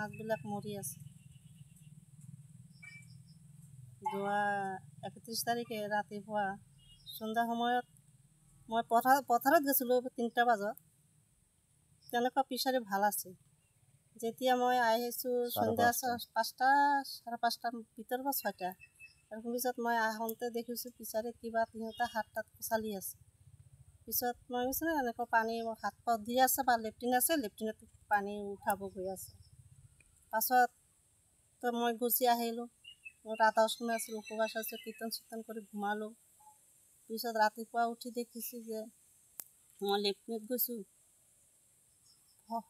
মাছবিলাক মৰি আছে। যোৱা 31 তাৰিখে ৰাতিপুৱা সন্ধ্যা সময়ত মই পথাৰত গৈছিলোঁ 3টা বজাত। তেনেকুৱা ফিচাৰী ভাল আছে। যেতিয়া মই আহিছোঁ সন্ধ্যা 5টা, 5:30 ভিতৰৰ পৰা 6টা, তাৰপিছত মই আহোঁতে দেখিছোঁ ফিচাৰীত কিবা তিনিওটা হাত তাত খোচালি আছে। পিছত মই কৈছোঁ এনেকুৱা পানী হাত পাত দি আছে বা লেট্ৰিন আছে, লেট্ৰিনত পানী উঠাব গৈ আছে। পাছত তো মই গুচি আহিলোঁ। মোৰ আধা সময় আছিল, উপবাস আছোঁ, কীৰ্তন কৰি ঘুমালোঁ। পিছত ৰাতিপুৱা উঠি দেখিছোঁ যে মই লেট্ৰিনত গৈছোঁ।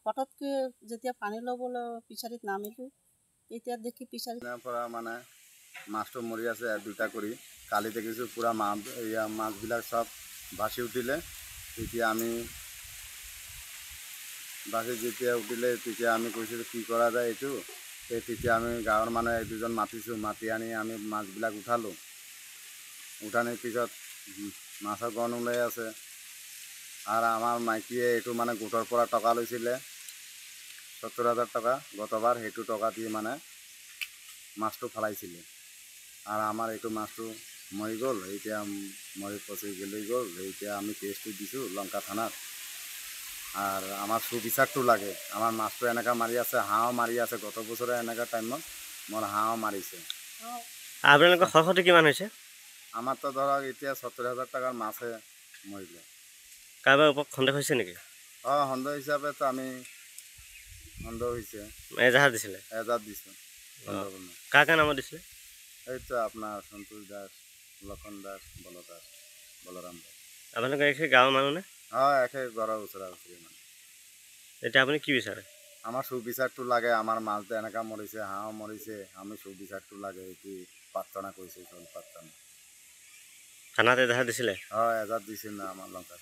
হঠাৎকৈ যেতিয়া পানী ল'বলৈ ফিচাৰীত নামিলোঁ, তেতিয়া দেখি ফিচাৰীৰ পৰা মানে মাছটো মৰি আছে 2টা কৰি। কালি দেখিছোঁ পূৰা মাছবিলাক চব ভাসি উঠিলে। তেতিয়া আমি যেতিয়া উঠিলে তেতিয়া আমি কৈছিলোঁ কি কৰা যায় এইটো। তেতিয়া আমি গাঁৱৰ মানুহে 2জন মাতিছোঁ, মাতি আনি আমি মাছবিলাক উঠালোঁ। উঠানোৰ পিছত মাছৰ গণ ওলাই আছে। আৰু আমাৰ মাইকীয়ে এইটো মানে গোটৰ পৰা টকা লৈছিলে 70,000 টকা। গতবাৰ সেইটো টকা দি মানে মাছটো ফলাইছিলে। আৰু আমাৰ এইটো মাছটো মৰি গ'ল। এতিয়া মৰি পচি গেলি গ'ল। এতিয়া আমি কেছটো দিছোঁ লংকা থানাত। আর আমার সুবিচারটো লাগে। আমার মাছটো এনেকা মারি আছে, হাঁহও মারি আছে। গত বছরে এনেকা টাইমত মোর হাঁহও মারিছে। আপোনালোকৰ ক্ষয়ক্ষতি কিমান হৈছে? আমাৰ তো ধৰক এতিয়া 70,000 টাকাৰ মাছে মৰিলে। কাৰোবাৰ ওপৰত সন্দেহ হৈছে নেকি? সন্দেহ হিসাবে তো আমি সন্দেহ হয়েছে এজাহাৰ দিছিলে? এজাত দিছোঁ। কাৰ নামত দিছিলে? এই তো আপনাৰ সন্তোষ দাস, লক্ষণ দাস, বলৰাম দাস। আপোনালোকে একে গাঁৱৰ মানুহ নে? একে ঘৰৰ ওচৰা ওচৰি মানে। এতিয়া আপুনি কি বিচাৰে? আমাৰ সুবিচাৰটো লাগে। আমাৰ মাছ এনেকা মৰিছে, হাঁহও মৰিছে। আমি সুবিচাৰটো লাগে এটি প্ৰাৰ্থনা কৰছি। প্ৰাৰ্থনা থানাত এজাহাৰ দিছিলে? এজাত দিছিল না আমাৰ লঙ্কা।